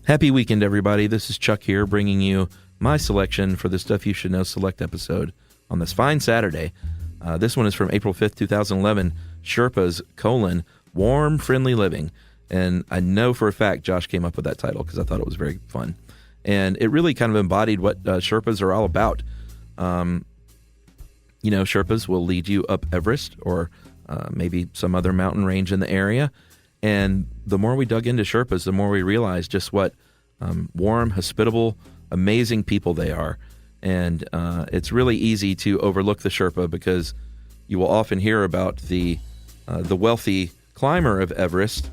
Happy weekend, everybody. This is Chuck here, bringing you my selection for the Stuff You Should Know Select episode on this fine Saturday. This one is from April 5th, 2011, Sherpas, Warm, Friendly Living. And I know for a fact Josh came up with that title because I thought it was very fun. And it really kind of embodied what Sherpas are all about. Sherpas will lead you up Everest or maybe some other mountain range in the area. And the more we dug into Sherpas, the more we realized just what warm, hospitable, amazing people they are. And it's really easy to overlook the Sherpa because you will often hear about the wealthy climber of Everest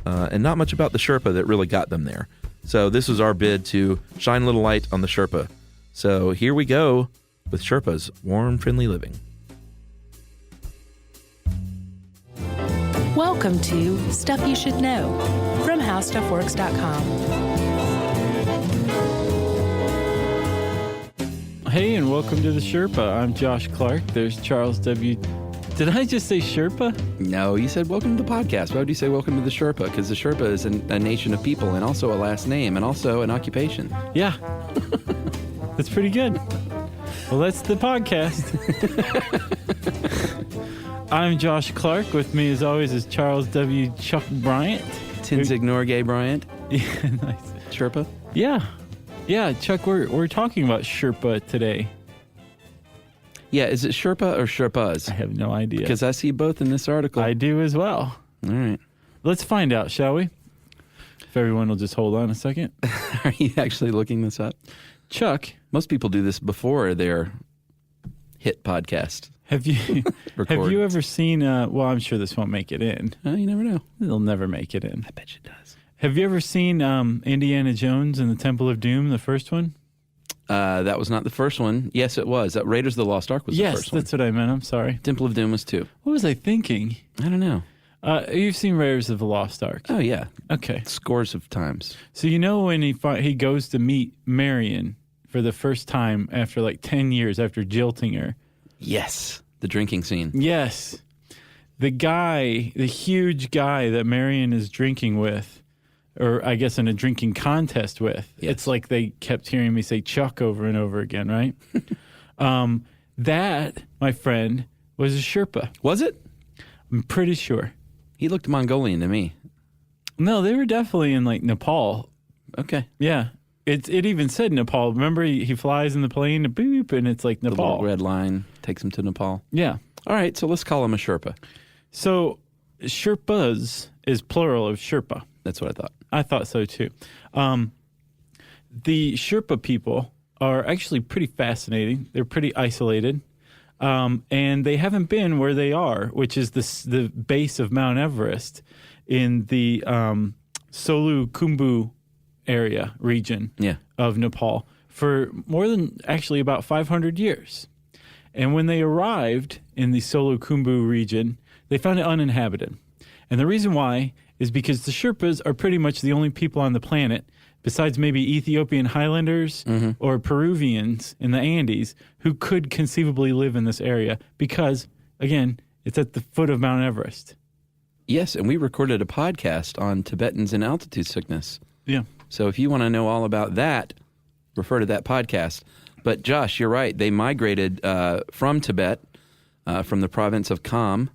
and not much about the Sherpa that really got them there. So this is our bid to shine a little light on the Sherpa. So here we go with Sherpas, Warm, Friendly Living. Welcome to Stuff You Should Know from HowStuffWorks.com. Hey, and welcome to the Sherpa. I'm Josh Clark. There's Charles W. Did I just say Sherpa? No, you said welcome to the podcast. Why would you say welcome to the Sherpa? Because the Sherpa is a nation of people and also a last name and also an occupation. Yeah. That's pretty good. Well, that's the podcast. I'm Josh Clark. With me, as always, is Charles W. Chuck Bryant. Tenzing Norgay Bryant. Yeah, nice. Sherpa? Yeah. Yeah, Chuck, we're talking about Sherpa today. Yeah, is it Sherpa or Sherpas? I have no idea. Because I see both in this article. I do as well. All right. Let's find out, shall we? If everyone will just hold on a second. Are you actually looking this up? Chuck. Most people do this before their hit podcast. Have you ever seen, well, I'm sure this won't make it in. You never know. It'll never make it in. I bet you it does. Have you ever seen Indiana Jones and the Temple of Doom, the first one? That was not the first one. Yes, it was. Raiders of the Lost Ark was the first one. Yes, that's what I meant. I'm sorry. Temple of Doom was 2. What was I thinking? I don't know. You've seen Raiders of the Lost Ark. Oh, yeah. Okay. Scores of times. So you know when he goes to meet Marion for the first time after like 10 years after jilting her? Yes. The drinking scene. Yes. The huge guy that Marion is drinking with, or I guess in a drinking contest with. Yes. It's like they kept hearing me say Chuck over and over again, right? That, my friend, was a Sherpa. Was it? I'm pretty sure. He looked Mongolian to me. No, they were definitely in like Nepal. Okay. Yeah. It even said Nepal. Remember, he flies in the plane, boop, and it's like Nepal. The little red line takes him to Nepal. Yeah. All right, so let's call him a Sherpa. So Sherpas is plural of Sherpa. That's what I thought. I thought so, too. The Sherpa people are actually pretty fascinating. They're pretty isolated. And they haven't been where they are, which is the base of Mount Everest in the Solu Khumbu region of Nepal for more than actually about 500 years. And when they arrived in the Solu Khumbu region, they found it uninhabited. And the reason why is because the Sherpas are pretty much the only people on the planet, besides maybe Ethiopian Highlanders or Peruvians in the Andes, who could conceivably live in this area because, again, it's at the foot of Mount Everest. Yes, and we recorded a podcast on Tibetans and altitude sickness. Yeah. So if you want to know all about that, refer to that podcast. But Josh, you're right. They migrated from Tibet, from the province of Kham,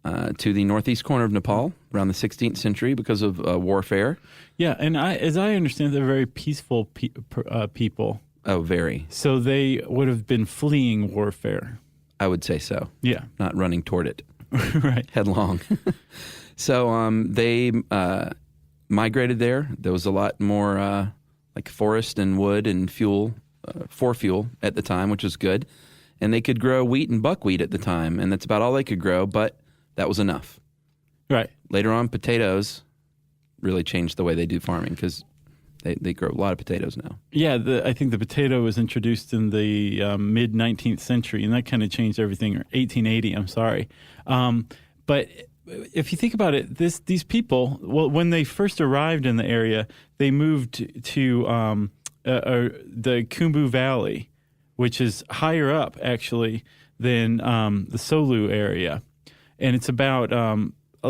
to the northeast corner of Nepal around the 16th century because of warfare. Yeah, and as I understand, they're very peaceful people. Oh, very. So they would have been fleeing warfare. I would say so. Yeah. Not running toward it. Right. Headlong. So they migrated there. There was a lot more like forest and wood and fuel, for fuel at the time, which was good. And they could grow wheat and buckwheat at the time, and that's about all they could grow, but that was enough. Right. Later on, potatoes really changed the way they do farming because they grow a lot of potatoes now. Yeah, I think the potato was introduced in the mid-19th century, and that kind of changed everything, or 1880, I'm sorry. But if you think about it, these people, well, when they first arrived in the area, they moved to the Khumbu Valley, which is higher up, actually, than the Solu area. And it's about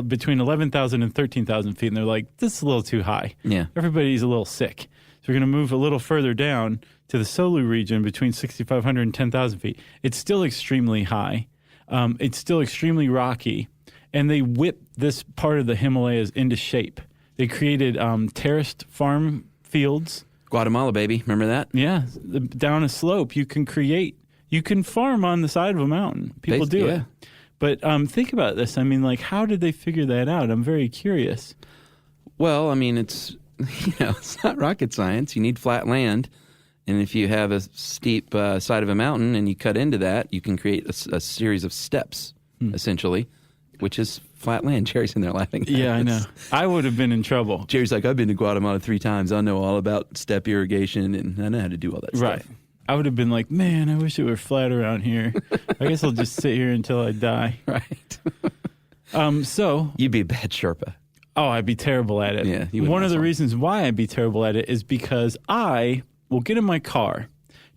between 11,000 and 13,000 feet, and they're like, this is a little too high. Yeah. Everybody's a little sick. So we're going to move a little further down to the Solu region between 6,500 and 10,000 feet. It's still extremely high. It's still extremely rocky. And they whipped this part of the Himalayas into shape. They created terraced farm fields. Guatemala, baby. Remember that? Yeah. Down a slope, you can farm on the side of a mountain. People do it. But think about this. I mean, like, how did they figure that out? I'm very curious. Well, I mean, it's not rocket science. You need flat land. And if you have a steep side of a mountain and you cut into that, you can create a series of steps, essentially, which is flat land. Jerry's in there laughing. Yeah, I know. I would have been in trouble. Jerry's like, I've been to Guatemala 3 times. I know all about step irrigation, and I know how to do all that right. stuff. I would have been like, man, I wish it were flat around here. I guess I'll just sit here until I die. Right. So You'd be a bad Sherpa. Oh, I'd be terrible at it. Yeah, one of the reasons why I'd be terrible at it is because I will get in my car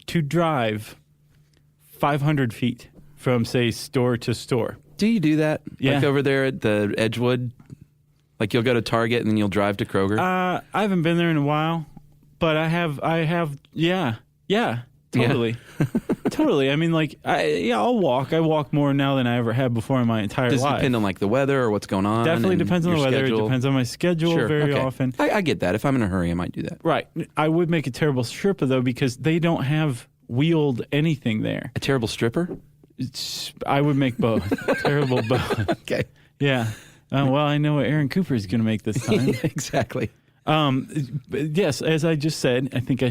to drive 500 feet from, say, store to store. Do you do that? Yeah. Like over there at the Edgewood? Like you'll go to Target and then you'll drive to Kroger? I haven't been there in a while, but I have, yeah, totally. Totally. I mean, like, I'll walk. I walk more now than I ever have before in my entire Does life. it depend on, like, the weather or what's going on? Definitely and depends on the your weather. schedule? It depends on my schedule very often. I get that. If I'm in a hurry, I might do that. Right. I would make a terrible Sherpa, though, because they don't have wheeled anything there. A terrible stripper? I would make both. Terrible both. Okay. Yeah. Well, I know what Aaron Cooper is going to make this time. Exactly. Yes, as I just said, I think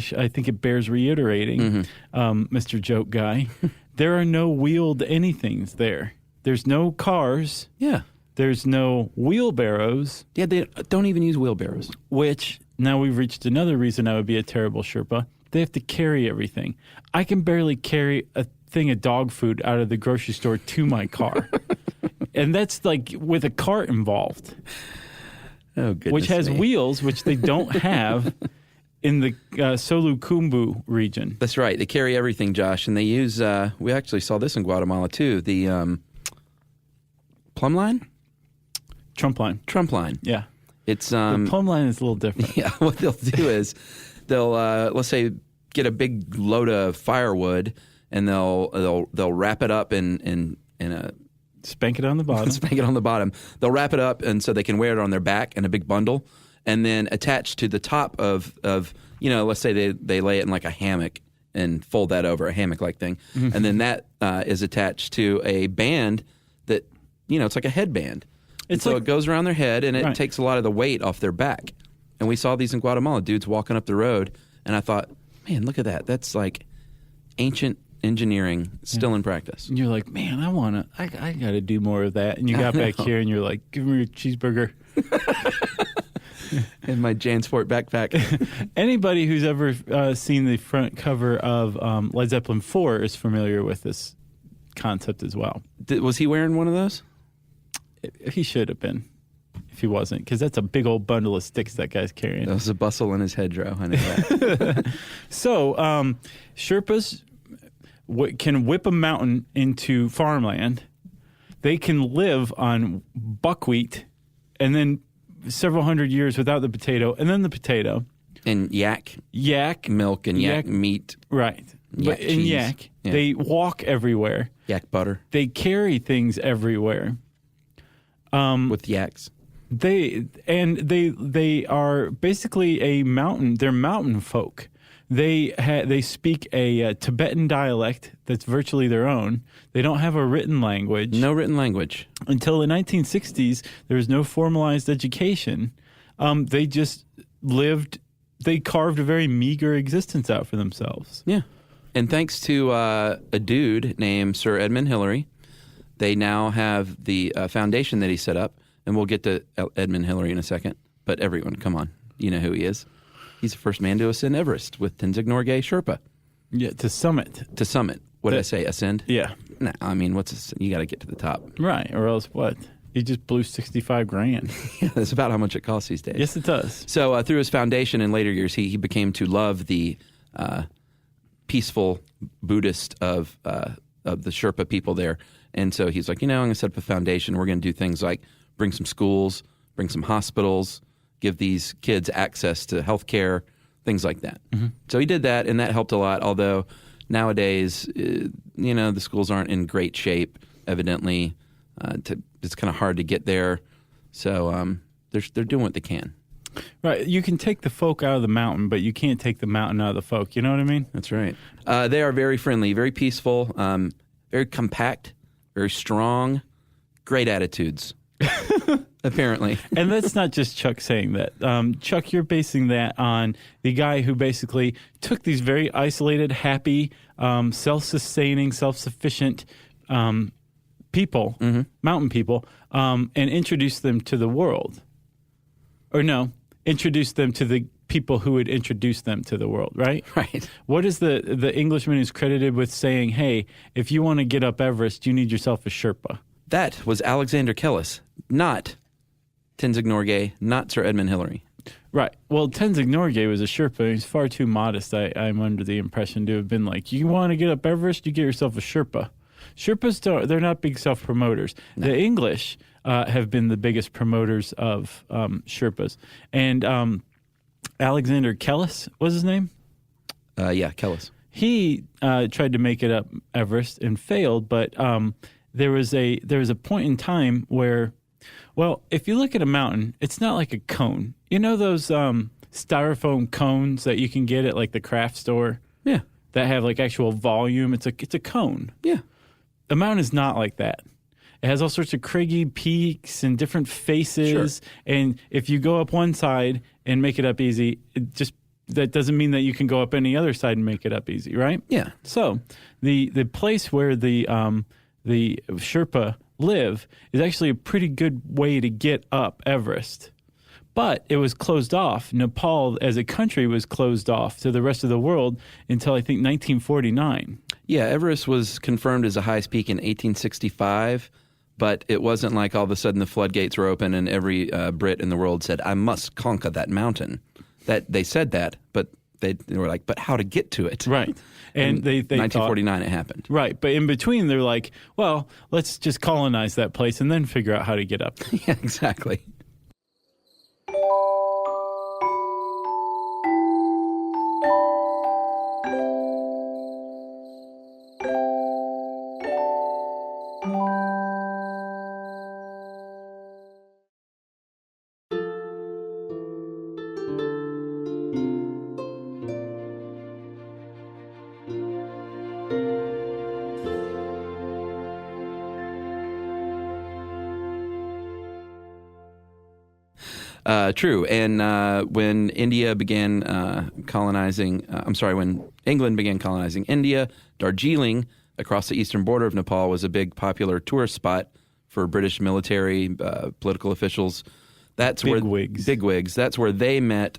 it bears reiterating, Mr. Joke Guy. There are no wheeled anythings there. There's no cars. Yeah. There's no wheelbarrows. Yeah, they don't even use wheelbarrows. Which, now we've reached another reason I would be a terrible Sherpa. They have to carry everything. I can barely carry a thing of dog food out of the grocery store to my car. And that's like with a cart involved. Oh, goodness which has me. wheels, which they don't have in the Solukhumbu region. That's right. They carry everything, Josh, and they use. We actually saw this in Guatemala too. The plumb line, Trump line. Trump line. Yeah, It's the plumb line is a little different. Yeah. What they'll do is they'll let's say get a big load of firewood and they'll wrap it up in a. Spank it on the bottom. Spank it on the bottom. They'll wrap it up, and so they can wear it on their back in a big bundle, and then attach to the top of let's say they lay it in like a hammock and fold that over, a hammock-like thing, and then that is attached to a band that it's like a headband. And so it goes around their head, and it takes a lot of the weight off their back. And we saw these in Guatemala, dudes walking up the road, and I thought, man, look at that. That's like ancient engineering still in practice. And you're like, man, I got to do more of that. And you got back here and you're like, give me your cheeseburger. In my JanSport backpack. Anybody who's ever seen the front cover of Led Zeppelin 4 is familiar with this concept as well. Was he wearing one of those? He should have been if he wasn't, because that's a big old bundle of sticks that guy's carrying. That was a bustle in his hedgerow. I know that. So Sherpas can whip a mountain into farmland. They can live on buckwheat and then several hundred years without the potato, and then the potato. And yak milk and yak meat. Right. Yak in cheese. yak, Yeah. they walk everywhere. Yak butter. They carry things everywhere. With yaks. They are basically a mountain. They're mountain folk. They speak a Tibetan dialect that's virtually their own. They don't have a written language. No written language. Until the 1960s, there was no formalized education. They just lived. They carved a very meager existence out for themselves. Yeah. And thanks to a dude named Sir Edmund Hillary, they now have the foundation that he set up. And we'll get to Edmund Hillary in a second. But everyone, come on. You know who he is. He's the first man to ascend Everest with Tenzing Norgay Sherpa. Yeah, to summit. To summit. What did I say? Ascend? Yeah. No, I mean, you got to get to the top. Right, or else what? He just blew $65,000. Yeah, that's about how much it costs these days. Yes, it does. So through his foundation in later years, he became to love the peaceful Buddhist of the Sherpa people there. And so he's like, I'm going to set up a foundation. We're going to do things like bring some schools, bring some hospitals, give these kids access to health care, things like that. So he did that, and that helped a lot, although nowadays, the schools aren't in great shape, evidently. It's kind of hard to get there. So they're doing what they can. Right. You can take the folk out of the mountain, but you can't take the mountain out of the folk. You know what I mean? That's right. They are very friendly, very peaceful, very compact, very strong, great attitudes, apparently. And that's not just Chuck saying that. Chuck, you're basing that on the guy who basically took these very isolated, happy, self-sustaining, self-sufficient people, mountain people, and introduced them to the world. Or no, introduced them to the people who would introduce them to the world, right? Right. What is the Englishman who's credited with saying, hey, if you want to get up Everest, you need yourself a Sherpa? That was Alexander Kellis, not Tenzing Norgay, not Sir Edmund Hillary. Right. Well, Tenzing Norgay was a Sherpa. He's far too modest, I'm under the impression, to have been like, you want to get up Everest, you get yourself a Sherpa. Sherpas, they're not big self-promoters. No. The English have been the biggest promoters of Sherpas. And Alexander Kellis was his name? Yeah, Kellis. He tried to make it up Everest and failed, but there was a point in time where, well, if you look at a mountain, it's not like a cone. You know those styrofoam cones that you can get at like the craft store? Yeah. That have like actual volume. It's a cone. Yeah. A mountain is not like that. It has all sorts of craggy peaks and different faces. Sure. And if you go up one side and make it up easy, that doesn't mean that you can go up any other side and make it up easy, right? Yeah. So the place where the Sherpa live is actually a pretty good way to get up Everest. But it was closed off. Nepal as a country was closed off to the rest of the world until I think 1949. Yeah, Everest was confirmed as a highest peak in 1865, but it wasn't like all of a sudden the floodgates were open and every Brit in the world said, I must conquer that mountain. That they said that, but they were like, but how to get to it? Right. And they 1949 it happened. Right. But in between, they're like, well, let's just colonize that place and then figure out how to get up. Yeah, exactly. True. And when India began when England began colonizing India, Darjeeling, across the eastern border of Nepal, was a big popular tourist spot for British military, political officials. Bigwigs. That's where they met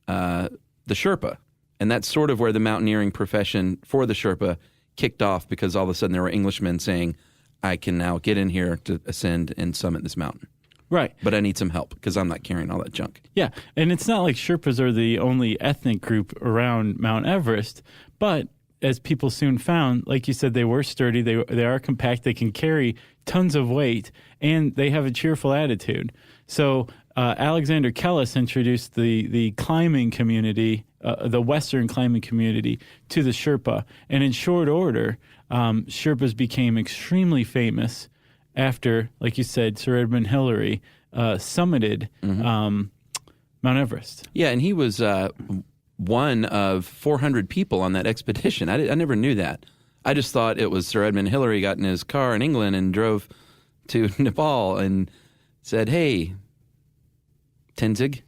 the Sherpa. And that's sort of where the mountaineering profession for the Sherpa kicked off, because all of a sudden there were Englishmen saying, I can now get in here to ascend and summit this mountain. Right. But I need some help because I'm not carrying all that junk. Yeah. And it's not like Sherpas are the only ethnic group around Mount Everest, but as people soon found, like you said, they were sturdy, they are compact, they can carry tons of weight, and they have a cheerful attitude. So Alexander Kellis introduced the climbing community, the Western climbing community, to the Sherpa. And in short order, Sherpas became extremely famous after, like you said, Sir Edmund Hillary summited Mount Everest. Yeah, and he was one of 400 people on that expedition. I never knew that. I just thought it was Sir Edmund Hillary got in his car in England and drove to Nepal and said, hey, Tenzing,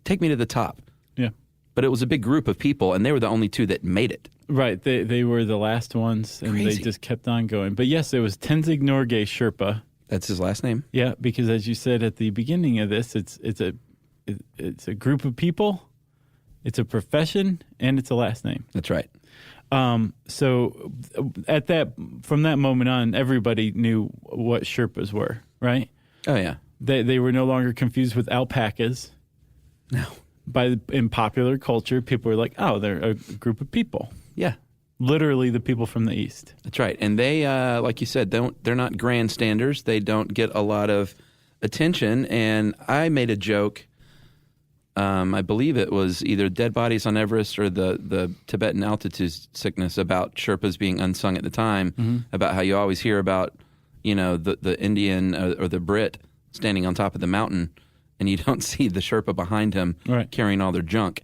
take me to the top. Yeah. But it was a big group of people, and they were the only two that made it. Right. They were the last ones, and Crazy. They just kept on going. But yes, it was Tenzing Norgay Sherpa. That's his last name? Yeah, because as you said at the beginning of this, it's a group of people, it's a profession, and it's a last name. That's right. So from that moment on, everybody knew what Sherpas were, right? Oh, yeah. They were no longer confused with alpacas. No. In popular culture, people were like, oh, they're a group of people. Yeah. Literally the people from the East. That's right. And they, like you said, they're not grandstanders. They don't get a lot of attention, and I made a joke. I believe it was either Dead Bodies on Everest or the Tibetan altitude sickness about Sherpas being unsung at the time, about how you always hear about, the Indian or the Brit standing on top of the mountain, and you don't see the Sherpa behind him carrying all their junk.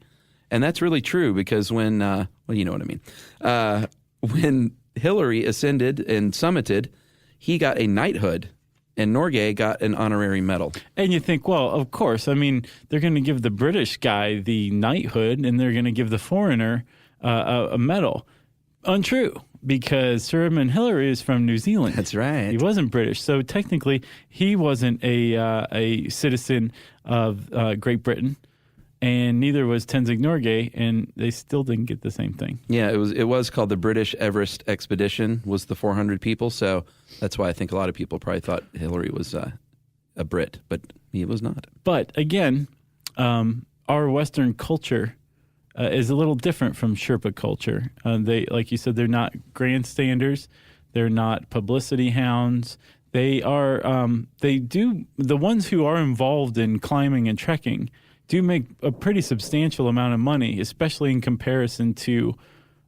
And that's really true because when, you know what I mean. When Hillary ascended and summited, he got a knighthood, and Norgay got an honorary medal. And you think, well, of course. I mean, they're going to give the British guy the knighthood, and they're going to give the foreigner a medal. Untrue, because Sir Edmund Hillary is from New Zealand. That's right. He wasn't British, so technically he wasn't a citizen of Great Britain, and neither was Tenzing Norgay, and they still didn't get the same thing. Yeah, it was called the British Everest Expedition, was the 400 people, so that's why I think a lot of people probably thought Hillary was a Brit, but he was not. But again, our Western culture is a little different from Sherpa culture. They, like you said, they're not grandstanders. They're not publicity hounds. They are. The ones who are involved in climbing and trekking do make a pretty substantial amount of money, especially in comparison to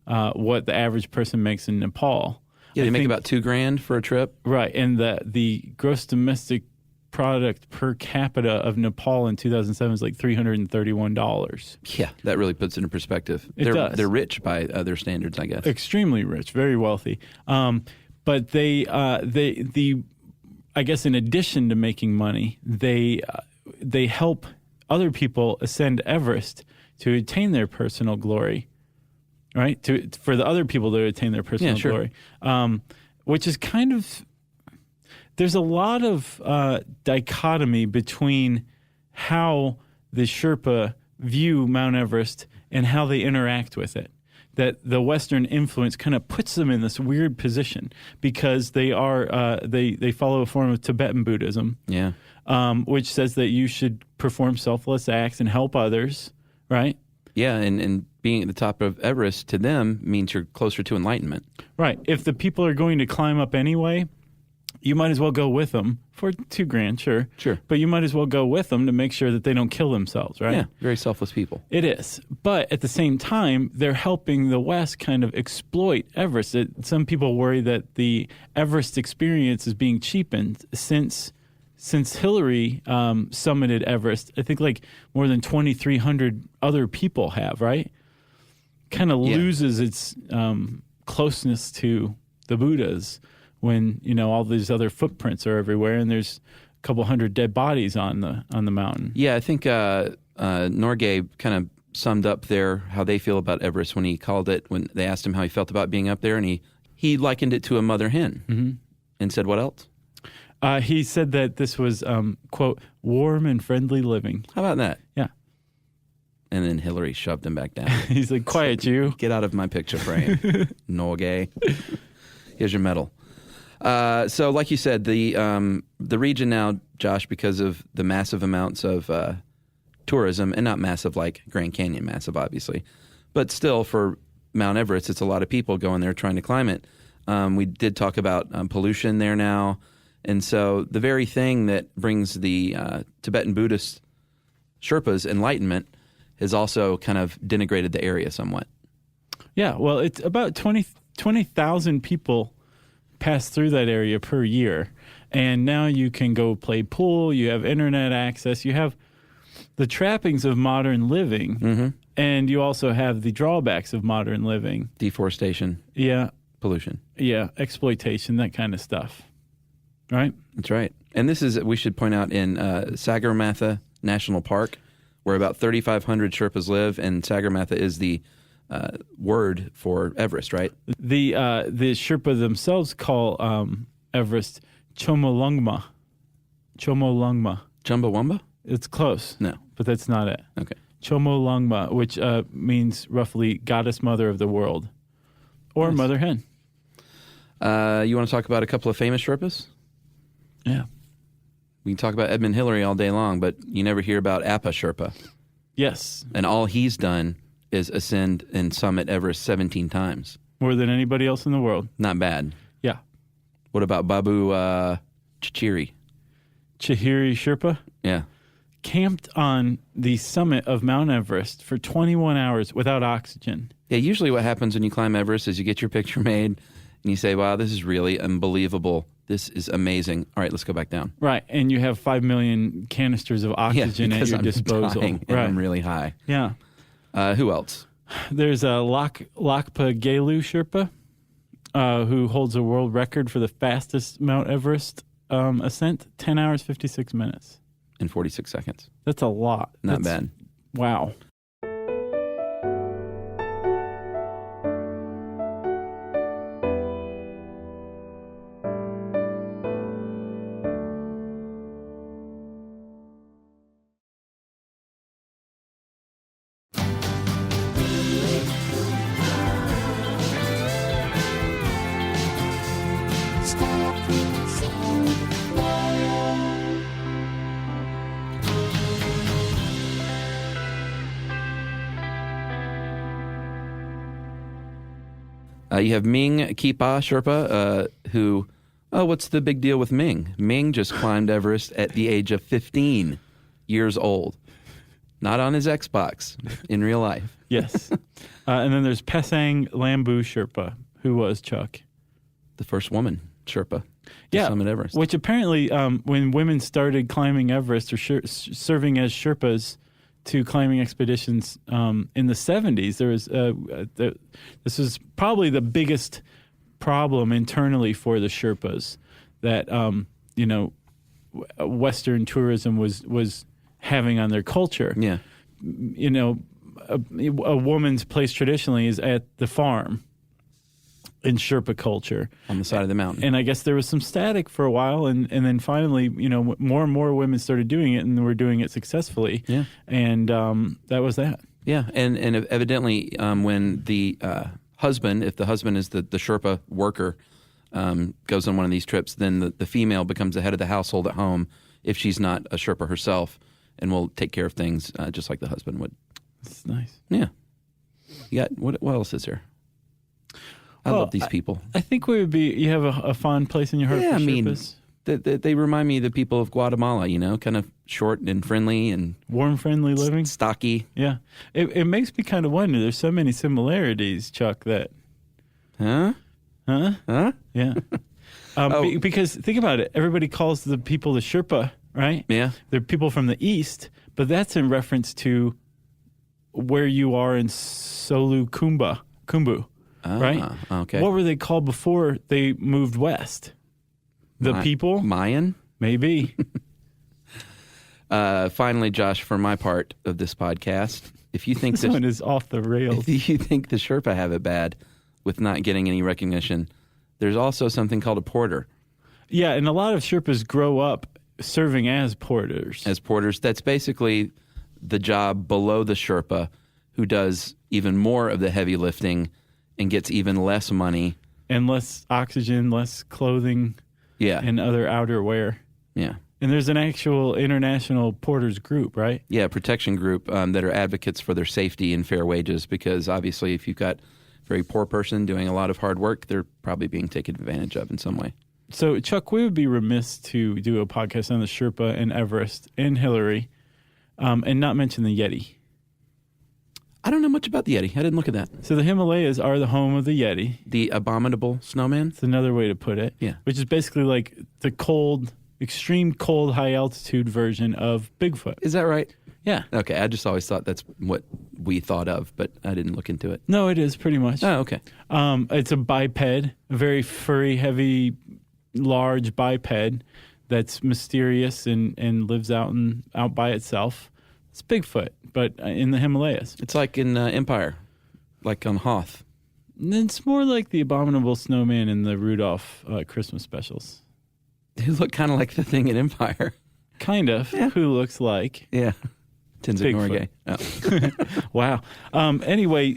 what the average person makes in Nepal. Yeah, they make about $2,000 for a trip. Right, and the gross domestic product per capita of Nepal in 2007 is like $331. Yeah, that really puts it in perspective. They're rich by other standards, I guess. Extremely rich, very wealthy. But they I guess in addition to making money, they help other people ascend Everest to attain their personal glory, right? For the other people to attain their personal glory, which is kind of, there's a lot of dichotomy between how the Sherpa view Mount Everest and how they interact with it. That the Western influence kind of puts them in this weird position because they are they follow a form of Tibetan Buddhism, which says that you should perform selfless acts and help others, right? Yeah, and being at the top of Everest to them means you're closer to enlightenment. Right. If the people are going to climb up anyway, you might as well go with them for $2,000, sure. But you might as well go with them to make sure that they don't kill themselves, right? Yeah, very selfless people. It is. But at the same time, they're helping the West kind of exploit Everest. Some people worry that the Everest experience is being cheapened since Hillary summited Everest. I think like more than 2,300 other people have, right? Kind of loses its closeness to the Buddhas when, all these other footprints are everywhere and there's a couple hundred dead bodies on the mountain. Yeah, I think Norgay kind of summed up how they feel about Everest when he called it, when they asked him how he felt about being up there, and he likened it to a mother hen and said what else? He said that this was, quote, warm and friendly living. How about that? Yeah. And then Hillary shoved him back down. He's like, quiet you. Get out of my picture frame, Norgay. Here's your medal. So like you said, the region now, Josh, because of the massive amounts of tourism, and not massive like Grand Canyon massive, obviously, but still for Mount Everest, it's a lot of people going there trying to climb it. We did talk about pollution there now. And so the very thing that brings the Tibetan Buddhist Sherpas enlightenment has also kind of denigrated the area somewhat. Yeah, well, it's about 20,000 people pass through that area per year. And now you can go play pool, you have internet access, you have the trappings of modern living, and you also have the drawbacks of modern living. Deforestation. Yeah. Pollution. Yeah, exploitation, that kind of stuff. Right? That's right. And this is, we should point out, in Sagarmatha National Park, where about 3,500 Sherpas live, and Sagarmatha is the word for Everest, right? The Sherpa themselves call Everest Chomolungma. Chomolungma. Chumbawamba? It's close. No. But that's not it. Okay. Chomolungma, which means roughly goddess mother of the world. Or mother hen. You want to talk about a couple of famous Sherpas? Yeah. We can talk about Edmund Hillary all day long, but you never hear about Appa Sherpa. Yes. And all he's done is ascend and summit Everest 17 times. More than anybody else in the world. Not bad. Yeah. What about Babu Chichiri? Chihiri Sherpa, Yeah. camped on the summit of Mount Everest for 21 hours without oxygen. Yeah, usually what happens when you climb Everest is you get your picture made and you say, wow, this is really unbelievable. This is amazing. All right, let's go back down. Right, and you have 5 million canisters of oxygen at because your I'm disposal. dying and Right. I'm really high. Yeah. Who else? There's a Lakpa Gelu Sherpa who holds a world record for the fastest Mount Everest ascent, 10 hours, 56 minutes. In 46 seconds. That's a lot. Not That's- bad. Wow. You have Ming Kipa Sherpa, who, what's the big deal with Ming? Ming just climbed Everest at the age of 15 years old. Not on his Xbox, in real life. Yes. And then there's Pesang Lambu Sherpa, who was Chuck. The first woman Sherpa to Yeah, summit Everest. which apparently when women started climbing Everest or serving as Sherpas to climbing expeditions in the 70s, there was this was probably the biggest problem internally for the Sherpas that Western tourism was having on their culture. Yeah. A woman's place traditionally is at the farm in Sherpa culture. On the side of the mountain. And I guess there was some static for a while, and then finally, more and more women started doing it, and were doing it successfully. Yeah. And that was that. Yeah, and evidently when the husband, if the husband is the Sherpa worker, goes on one of these trips, then the female becomes the head of the household at home if she's not a Sherpa herself, and will take care of things just like the husband would. It's nice. Yeah. You got, what else is there? I love these people. I think you have a fond place in your heart for Sherpas. They remind me of the people of Guatemala, kind of short and friendly and Warm, friendly living. stocky. Yeah. It makes me kind of wonder. There's so many similarities, Chuck, that... Huh? Yeah. Because think about it. Everybody calls the people the Sherpa, right? Yeah. They're people from the east, but that's in reference to where you are in Kumbu, right? Okay. What were they called before they moved west? The people? Mayan? Maybe. Finally, Josh, for my part of this podcast, if you think This one is off the rails. if you think the Sherpa have it bad with not getting any recognition, there's also something called a porter. Yeah, and a lot of Sherpas grow up serving as porters. As porters, that's basically the job below the Sherpa, who does even more of the heavy lifting and gets even less money. And less oxygen, less clothing, Yeah. and other outerwear. Yeah. And there's an actual international porters group, right? Yeah, protection group that are advocates for their safety and fair wages, because obviously if you've got a very poor person doing a lot of hard work, they're probably being taken advantage of in some way. So, Chuck, we would be remiss to do a podcast on the Sherpa and Everest and Hillary and not mention the Yeti. I don't know much about the Yeti. I didn't look at that. So the Himalayas are the home of the Yeti. The abominable snowman? It's another way to put it. Yeah. Which is basically like the cold, extreme cold, high altitude version of Bigfoot. Is that right? Yeah. Okay, I just always thought that's what we thought of, but I didn't look into it. No, it is pretty much. Oh, okay. It's a biped, a very furry, heavy, large biped that's mysterious and lives out by itself. It's Bigfoot, but in the Himalayas. It's like in Empire, like on Hoth. It's more like the abominable snowman in the Rudolph Christmas specials. They look kind of like the thing in Empire. Kind of. Yeah. Who looks like. Yeah. Tenzing Bigfoot. Norgay. Oh. Wow. Anyway,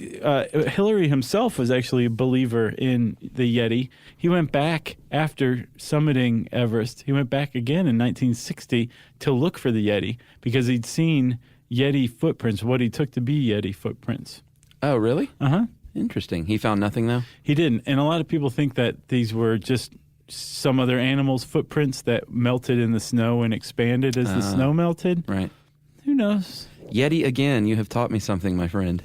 Hillary himself was actually a believer in the Yeti. He went back after summiting Everest. He went back again in 1960 to look for the Yeti because he'd seen Yeti footprints, what he took to be Yeti footprints. Oh, really? Uh-huh. Interesting. He found nothing, though? He didn't. And a lot of people think that these were just some other animals' footprints that melted in the snow and expanded as the snow melted. Right. Who knows? Yeti, again, you have taught me something, my friend.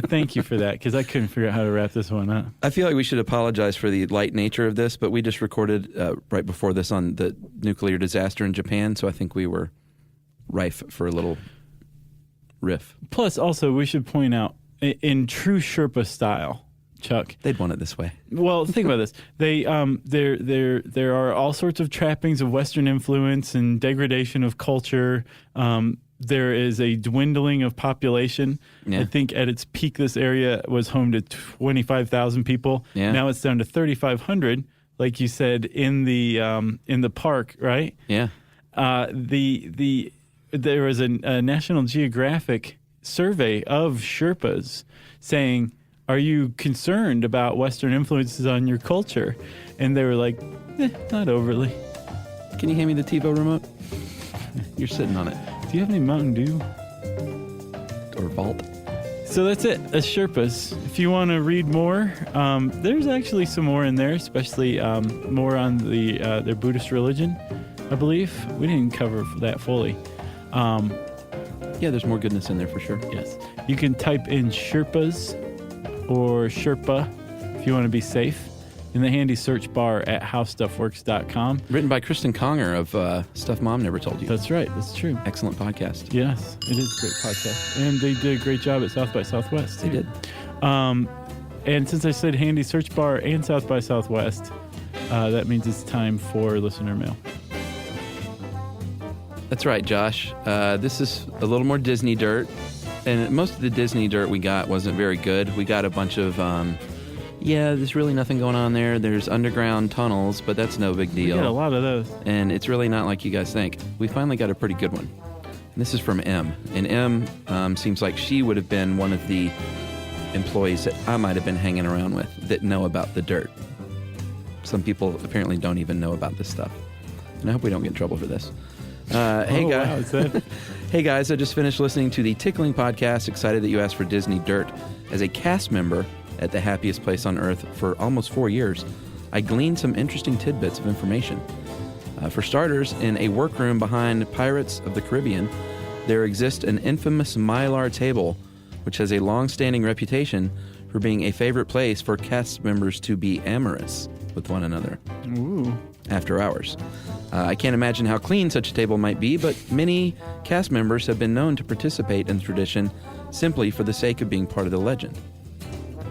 Thank you for that, because I couldn't figure out how to wrap this one up. I feel like we should apologize for the light nature of this, but we just recorded right before this on the nuclear disaster in Japan, so I think we were rife for a little riff. Plus, also, we should point out, in true Sherpa style, Chuck. They'd want it this way. Well, think about this. There are all sorts of trappings of Western influence and degradation of culture. There is a dwindling of population. Yeah. I think at its peak, this area was home to 25,000 people. Yeah. Now it's down to 3,500, like you said, in the park, right? Yeah. There was a National Geographic survey of Sherpas saying, are you concerned about Western influences on your culture? And they were like, not overly. Can you hand me the TiVo remote? You're sitting on it. Do you have any Mountain Dew? Or Vault. So that's it. That's Sherpas. If you want to read more, there's actually some more in there, especially more on their Buddhist religion, I believe. We didn't cover that fully. Yeah, there's more goodness in there for sure. Yes. You can type in Sherpas or Sherpa if you want to be safe in the handy search bar at howstuffworks.com. Written by Kristen Conger of Stuff Mom Never Told You. That's right. That's true. Excellent podcast. Yes, it is a great podcast. And they did a great job at South by Southwest, too. They did. And since I said handy search bar and South by Southwest, that means it's time for listener mail. That's right, Josh. This is a little more Disney dirt. And most of the Disney dirt we got wasn't very good. We got a bunch of, there's really nothing going on there. There's underground tunnels, but that's no big deal. We got a lot of those. And it's really not like you guys think. We finally got a pretty good one. And this is from M. And M seems like she would have been one of the employees that I might have been hanging around with that know about the dirt. Some people apparently don't even know about this stuff. And I hope we don't get in trouble for this. Hey, guys. Wow, Hey, guys, I just finished listening to the Tickling podcast. Excited that you asked for Disney Dirt. As a cast member at the happiest place on earth for almost 4 years, I gleaned some interesting tidbits of information. For starters, in a workroom behind Pirates of the Caribbean, there exists an infamous Mylar table, which has a long-standing reputation for being a favorite place for cast members to be amorous with one another. Ooh. After hours. I can't imagine how clean such a table might be, but many cast members have been known to participate in the tradition simply for the sake of being part of the legend.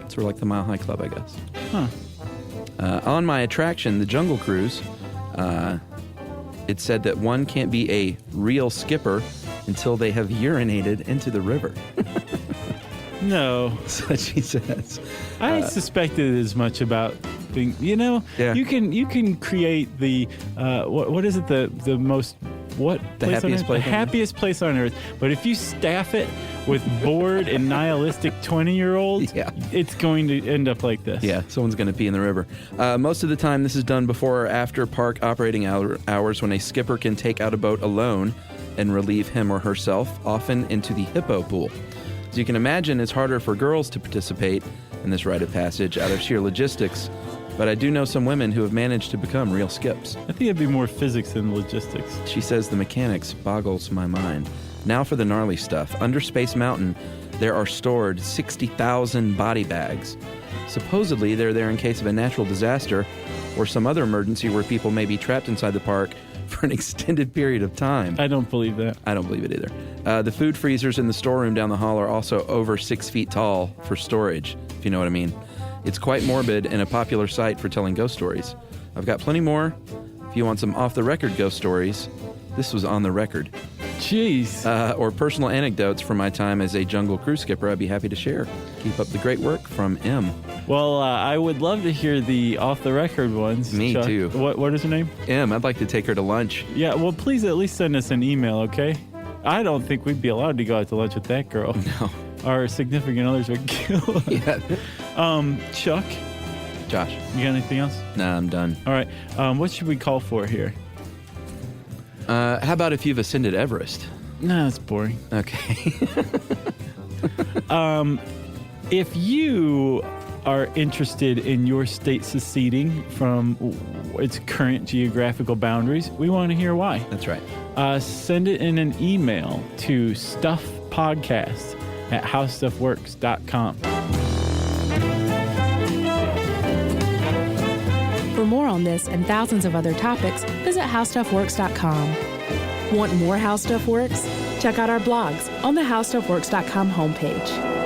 Sort of like the Mile High Club, I guess. Huh. On my attraction, the Jungle Cruise, it said that one can't be a real skipper until they have urinated into the river. No. That's what she says. I suspected as much about things. You know, Yeah. you can create the what is it, the most what The place on happiest earth? place the on earth. happiest place on earth. But if you staff it with bored and nihilistic 20-year-olds, Yeah. it's going to end up like this. Yeah, someone's going to pee in the river. Most of the time, this is done before or after park operating hours when a skipper can take out a boat alone and relieve him or herself, often into the hippo pool. As you can imagine, it's harder for girls to participate in this rite of passage out of sheer logistics, but I do know some women who have managed to become real skips. I think it'd be more physics than logistics. She says the mechanics boggles my mind. Now for the gnarly stuff. Under Space Mountain, there are stored 60,000 body bags. Supposedly, they're there in case of a natural disaster or some other emergency where people may be trapped inside the park for an extended period of time. I don't believe that. I don't believe it either. The food freezers in the storeroom down the hall are also over 6 feet tall for storage, if you know what I mean. It's quite morbid and a popular site for telling ghost stories. I've got plenty more. If you want some off-the-record ghost stories, this was on the record. Jeez. Or personal anecdotes from my time as a jungle cruise skipper, I'd be happy to share. Keep up the great work, from M. Well, I would love to hear the off-the-record ones. Me Chuck. too. What is her name? M, I'd like to take her to lunch. Yeah, well, please at least send us an email, okay? I don't think we'd be allowed to go out to lunch with that girl. No. Our significant others would kill us. Yeah. Chuck, Josh. you got anything else? Nah, I'm done. All right. What should we call for here? How about if you've ascended Everest? No, it's boring. Okay. If you are interested in your state seceding from its current geographical boundaries, we want to hear why. That's right. Send it in an email to stuffpodcast@howstuffworks.com. For more on this and thousands of other topics, visit howstuffworks.com. Want more How Stuff Works? Check out our blogs on the howstuffworks.com homepage.